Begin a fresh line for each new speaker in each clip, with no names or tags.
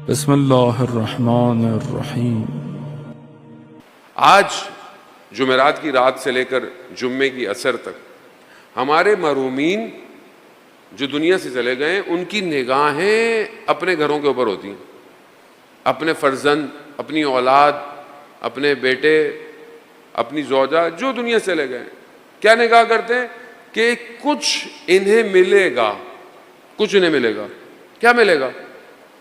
بسم اللہ الرحمن الرحیم۔
آج جمعرات کی رات سے لے کر جمعے کی عصر تک ہمارے محرومین جو دنیا سے چلے گئے ان کی نگاہیں اپنے گھروں کے اوپر ہوتی ہیں، اپنے فرزند، اپنی اولاد، اپنے بیٹے، اپنی زوجہ جو دنیا سے چلے گئے کیا نگاہ کرتے ہیں کہ کچھ انہیں ملے گا، کچھ انہیں ملے گا۔ کیا ملے گا؟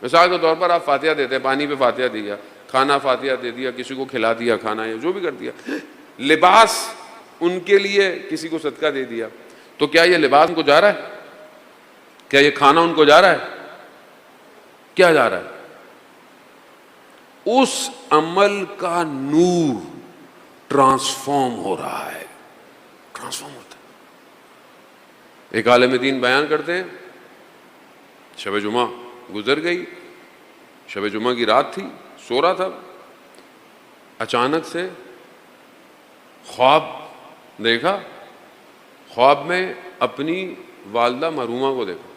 مثال کے طور پر آپ فاتحہ دیتے ہیں، پانی پہ فاتحہ دیا، کھانا فاتحہ دے دیا، کسی کو کھلا دیا کھانا یا جو بھی کر دیا، لباس ان کے لیے کسی کو صدقہ دے دیا، تو کیا یہ لباس ان کو جا رہا ہے؟ کیا یہ کھانا ان کو جا رہا ہے؟ کیا جا رہا ہے؟ اس عمل کا نور ٹرانسفارم ہو رہا ہے، ٹرانسفارم ہوتا ہے۔ ایک عالم دین بیان کرتے ہیں، شب جمعہ گزر گئی، شب جمعہ کی رات تھی، سو رہا تھا، اچانک سے خواب دیکھا، خواب میں اپنی والدہ مرحومہ کو دیکھا،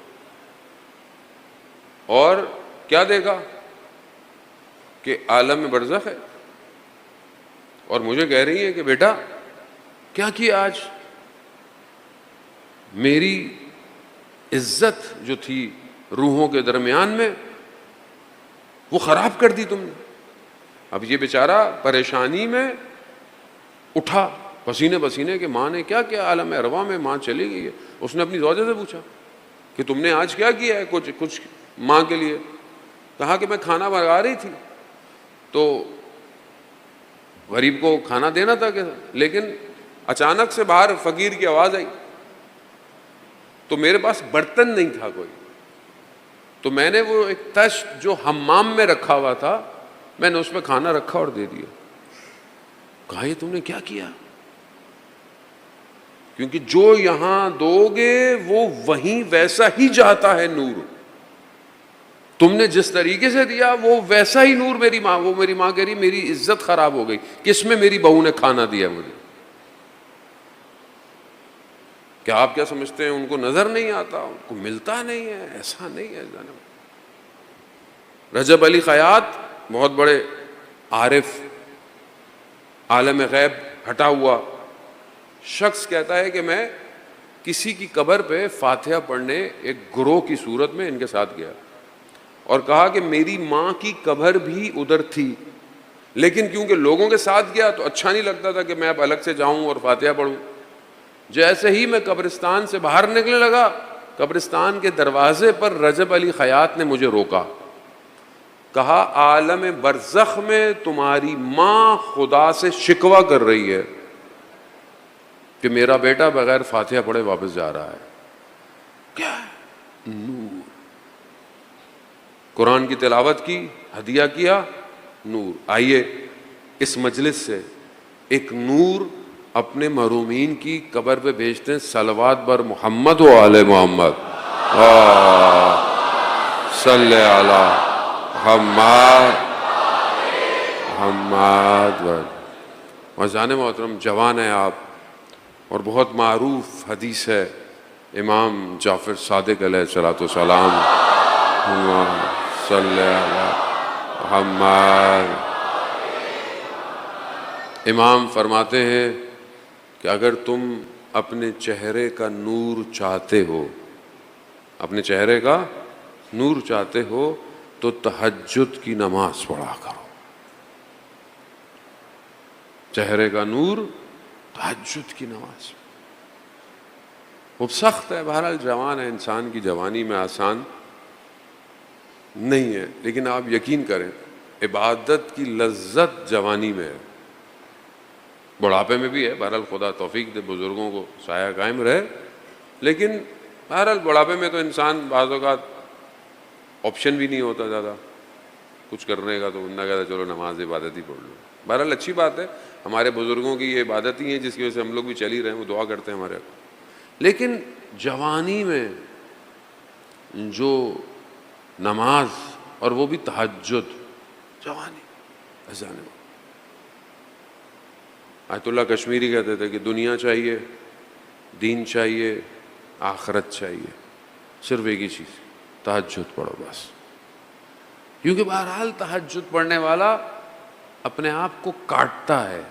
اور کیا دیکھا کہ عالم برزخ ہے، اور مجھے کہہ رہی ہے کہ بیٹا کیا کیا آج؟ میری عزت جو تھی روحوں کے درمیان میں وہ خراب کر دی تم نے۔ اب یہ بیچارہ پریشانی میں اٹھا پسینے پسینے کہ ماں نے کیا کیا، عالم ارواح میں ماں چلی گئی ہے۔ اس نے اپنی زوجہ سے پوچھا کہ تم نے آج کیا کیا ہے کچھ ماں کے لیے؟ کہا کہ میں کھانا بنا رہی تھی تو غریب کو کھانا دینا تھا، لیکن اچانک سے باہر فقیر کی آواز آئی تو میرے پاس برتن نہیں تھا کوئی، تو میں نے وہ ایک تشت جو حمام میں رکھا ہوا تھا میں نے اس میں کھانا رکھا اور دے دیا۔ کہا یہ تم نے کیا کیا؟ کیونکہ جو یہاں دو گے وہ وہیں ویسا ہی جاتا ہے نور، تم نے جس طریقے سے دیا وہ ویسا ہی نور۔ میری ماں کہہ رہی میری عزت خراب ہو گئی، کس میں میری بہو نے کھانا دیا مجھے؟ کیا آپ کیا سمجھتے ہیں ان کو نظر نہیں آتا، ان کو ملتا نہیں ہے؟ ایسا نہیں ہے۔ رجب علی خیاط بہت بڑے عارف، عالم غیب ہٹا ہوا شخص کہتا ہے کہ میں کسی کی قبر پہ فاتحہ پڑھنے ایک گروہ کی صورت میں ان کے ساتھ گیا، اور کہا کہ میری ماں کی قبر بھی ادھر تھی، لیکن کیونکہ لوگوں کے ساتھ گیا تو اچھا نہیں لگتا تھا کہ میں اب الگ سے جاؤں اور فاتحہ پڑھوں۔ جیسے ہی میں قبرستان سے باہر نکلنے لگا، قبرستان کے دروازے پر رجب علی خیاط نے مجھے روکا، کہا عالم برزخ میں تمہاری ماں خدا سے شکوہ کر رہی ہے کہ میرا بیٹا بغیر فاتحہ پڑھے واپس جا رہا ہے۔ کیا ہے؟ نور۔ قرآن کی تلاوت کی، ہدیہ کیا، نور۔ آئیے اس مجلس سے ایک نور اپنے محرومین کی قبر پہ بھیجتے ہیں۔ صلوات بر محمد و آل محمد، صلی علی محمد۔ وزان محترم، جوان ہیں آپ، اور بہت معروف حدیث ہے امام جعفر صادق علیہ الصلوۃ والسلام، صلی علی محمد۔ امام فرماتے ہیں کہ اگر تم اپنے چہرے کا نور چاہتے ہو، اپنے چہرے کا نور چاہتے ہو تو تہجد کی نماز پڑھا کرو۔ چہرے کا نور، تہجد کی نماز۔ وہ سخت ہے، بہرحال جوان ہے، انسان کی جوانی میں آسان نہیں ہے، لیکن آپ یقین کریں عبادت کی لذت جوانی میں ہے، بڑھاپے میں بھی ہے۔ بہرحال خدا توفیق دے بزرگوں کو سایہ قائم رہے، لیکن بہرحال بڑھاپے میں تو انسان بعض اوقات آپشن بھی نہیں ہوتا زیادہ کچھ کرنے کا، تو بندہ کہتا چلو نماز عبادت ہی پڑھ لو۔ بہرحال اچھی بات ہے، ہمارے بزرگوں کی یہ عبادت ہی ہے جس کی وجہ سے ہم لوگ بھی چل ہی رہے ہیں، وہ دعا کرتے ہیں ہمارے۔ لیکن جوانی میں جو نماز، اور وہ بھی تہجد، جوانی ایسانے۔ آیت اللہ کشمیری کہتے تھے کہ دنیا چاہیے، دین چاہیے، آخرت چاہیے، صرف ایک ہی چیز، تہجد پڑھو بس۔ کیونکہ بہرحال تہجد پڑھنے والا اپنے آپ کو کاٹتا ہے،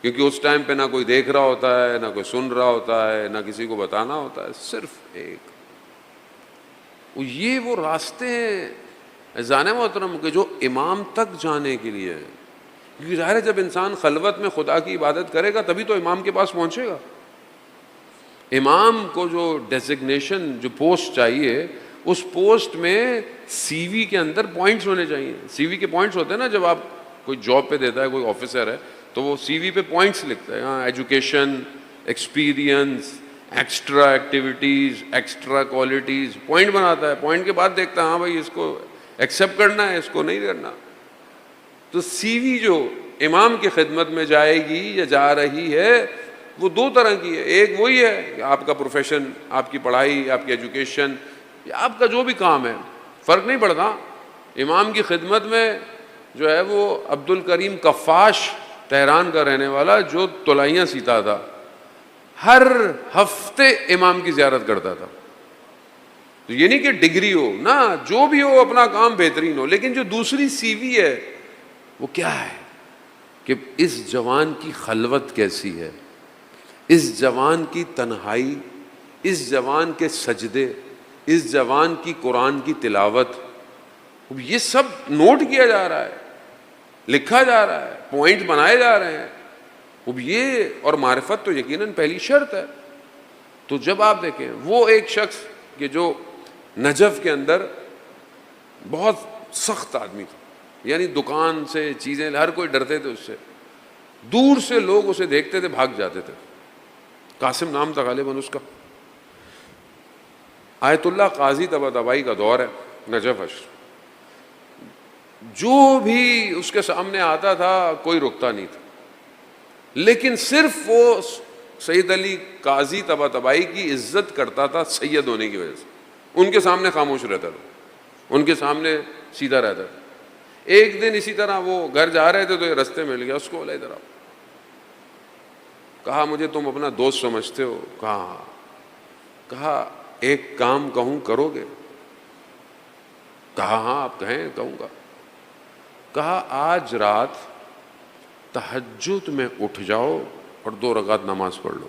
کیونکہ اس ٹائم پہ نہ کوئی دیکھ رہا ہوتا ہے، نہ کوئی سن رہا ہوتا ہے، نہ کسی کو بتانا ہوتا ہے، صرف ایک یہ وہ راستے ہیں ذان محترم کہ جو امام تک جانے کے لیے ہیں. کیونکہ ظاہر ہے جب انسان خلوت میں خدا کی عبادت کرے گا تبھی تو امام کے پاس پہنچے گا. امام کو جو ڈیزگنیشن، جو پوسٹ چاہیے، اس پوسٹ میں سی وی کے اندر پوائنٹس ہونے چاہیے. سی وی کے پوائنٹس ہوتے ہیں نا، جب آپ کوئی جاب پہ دیتا ہے کوئی آفیسر ہے تو وہ سی وی پہ پوائنٹس لکھتا ہے، ہاں education, experience, extra activities, extra qualities, point بناتا ہے. پوائنٹ کے بعد دیکھتا ہے ہاں بھائی اس کو ایکسیپٹ کرنا ہے، اس کو نہیں کرنا. تو سی وی جو امام کی خدمت میں جائے گی یا جا رہی ہے وہ دو طرح کی ہے. ایک وہی ہے کہ آپ کا پروفیشن، آپ کی پڑھائی، آپ کی ایجوکیشن، یا آپ کا جو بھی کام ہے، فرق نہیں پڑتا. امام کی خدمت میں جو ہے وہ عبد الکریم کفاش تہران کا رہنے والا جو تلائیاں سیتا تھا، ہر ہفتے امام کی زیارت کرتا تھا. تو یہ نہیں کہ ڈگری ہو، نہ جو بھی ہو اپنا کام بہترین ہو، لیکن جو دوسری سی وی ہے وہ کیا ہے کہ اس جوان کی خلوت کیسی ہے، اس جوان کی تنہائی، اس جوان کے سجدے، اس جوان کی قرآن کی تلاوت. یہ سب نوٹ کیا جا رہا ہے، لکھا جا رہا ہے، پوائنٹ بنائے جا رہے ہیں. یہ اور معرفت تو یقیناً پہلی شرط ہے. تو جب آپ دیکھیں وہ ایک شخص کہ جو نجف کے اندر بہت سخت آدمی تھا، یعنی دکان سے چیزیں ہر کوئی ڈرتے تھے اس سے، دور سے لوگ اسے دیکھتے تھے بھاگ جاتے تھے. قاسم نام تھا غالباً اس کا. آیت اللہ قاضی طباطبائی کا دور ہے نجف اشر. جو بھی اس کے سامنے آتا تھا کوئی رکتا نہیں تھا، لیکن صرف وہ سید علی قاضی طباطبائی کی عزت کرتا تھا سید ہونے کی وجہ سے. ان کے سامنے خاموش رہتا تھا، ان کے سامنے سیدھا رہتا تھا. ایک دن اسی طرح وہ گھر جا رہے تھے تو یہ رستے مل گیا. اس کو بولا ادھر آؤ. کہا مجھے تم اپنا دوست سمجھتے ہو؟ کہا ہاں. کہا ایک کام کہوں کرو گے؟ کہا ہاں آپ کہیں کہوں گا. کہا آج رات تہجد میں اٹھ جاؤ اور 2 رکعت نماز پڑھ لو.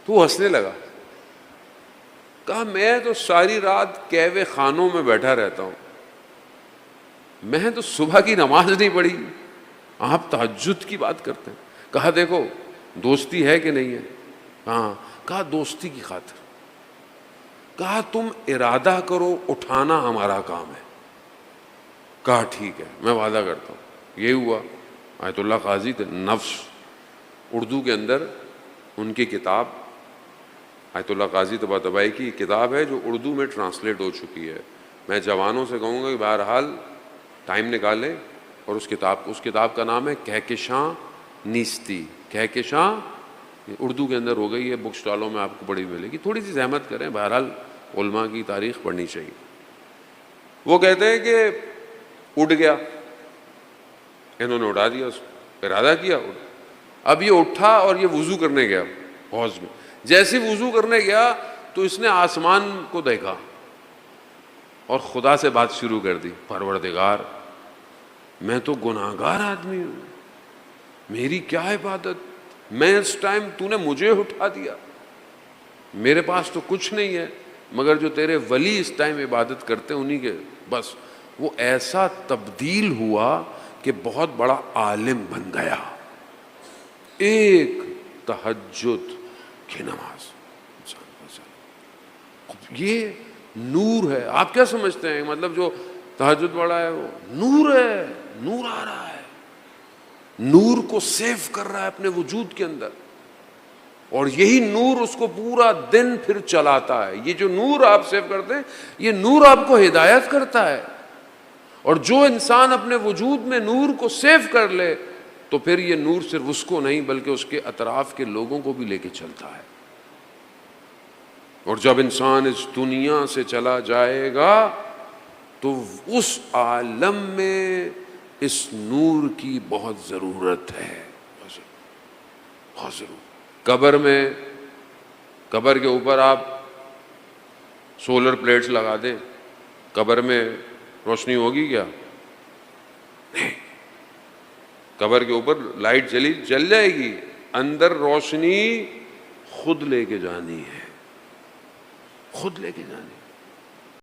تو وہ ہنسنے لگا. کہا میں تو ساری رات کیوے خانوں میں بیٹھا رہتا ہوں، میں تو صبح کی نماز نہیں پڑھی، آپ تہجد کی بات کرتے ہیں. کہا دیکھو دوستی ہے کہ نہیں ہے؟ ہاں. کہا دوستی کی خاطر. کہا تم ارادہ کرو، اٹھانا ہمارا کام ہے. کہا ٹھیک ہے میں وعدہ کرتا ہوں. یہ ہوا. آیت اللہ قاضی تھے، نفس اردو کے اندر ان کی کتاب، آیت اللہ قاضی طباطبائی کی کتاب ہے جو اردو میں ٹرانسلیٹ ہو چکی ہے. میں جوانوں سے کہوں گا کہ بہرحال ٹائم نکالیں اور اس کتاب کا نام ہے کہکشاں نیستی. کہکشاں اردو کے اندر ہو گئی ہے، بک اسٹالوں میں آپ کو بڑی ملے گی. تھوڑی سی زحمت کریں، بہرحال علماء کی تاریخ پڑھنی چاہیے. وہ کہتے ہیں کہ اٹھ گیا، انہوں نے اٹھا دیا، اس ارادہ کیا. اب یہ اٹھا اور یہ وضو کرنے گیا حوض میں. جیسے وضو کرنے گیا تو اس نے آسمان کو دیکھا اور خدا سے بات شروع کر دی. پروردگار میں تو گناہگار آدمی ہوں، میری کیا عبادت، میں اس ٹائم تو نے مجھے اٹھا دیا، میرے پاس تو کچھ نہیں ہے مگر جو تیرے ولی اس ٹائم عبادت کرتے ہیں انہی کے. بس وہ ایسا تبدیل ہوا کہ بہت بڑا عالم بن گیا. ایک تہجد کی نماز. یہ نور ہے. آپ کیا سمجھتے ہیں مطلب جو تہجد پڑھا ہے وہ نور ہے؟ نور آ رہا ہے، نور کو سیو کر رہا ہے اپنے وجود کے اندر، اور یہی نور اس کو پورا دن پھر چلاتا ہے. یہ جو نور آپ سیو کرتے ہیں یہ نور آپ کو ہدایت کرتا ہے. اور جو انسان اپنے وجود میں نور کو سیو کر لے تو پھر یہ نور صرف اس کو نہیں بلکہ اس کے اطراف کے لوگوں کو بھی لے کے چلتا ہے. اور جب انسان اس دنیا سے چلا جائے گا تو اس عالم میں اس نور کی بہت ضرورت ہے، بہت ضرورت. قبر میں، قبر کے اوپر آپ سولر پلیٹس لگا دیں، قبر میں روشنی ہوگی کیا؟ نہیں، قبر کے اوپر لائٹ جل جائے گی، اندر روشنی خود لے کے جانی ہے، خود لے کے جانی ہے۔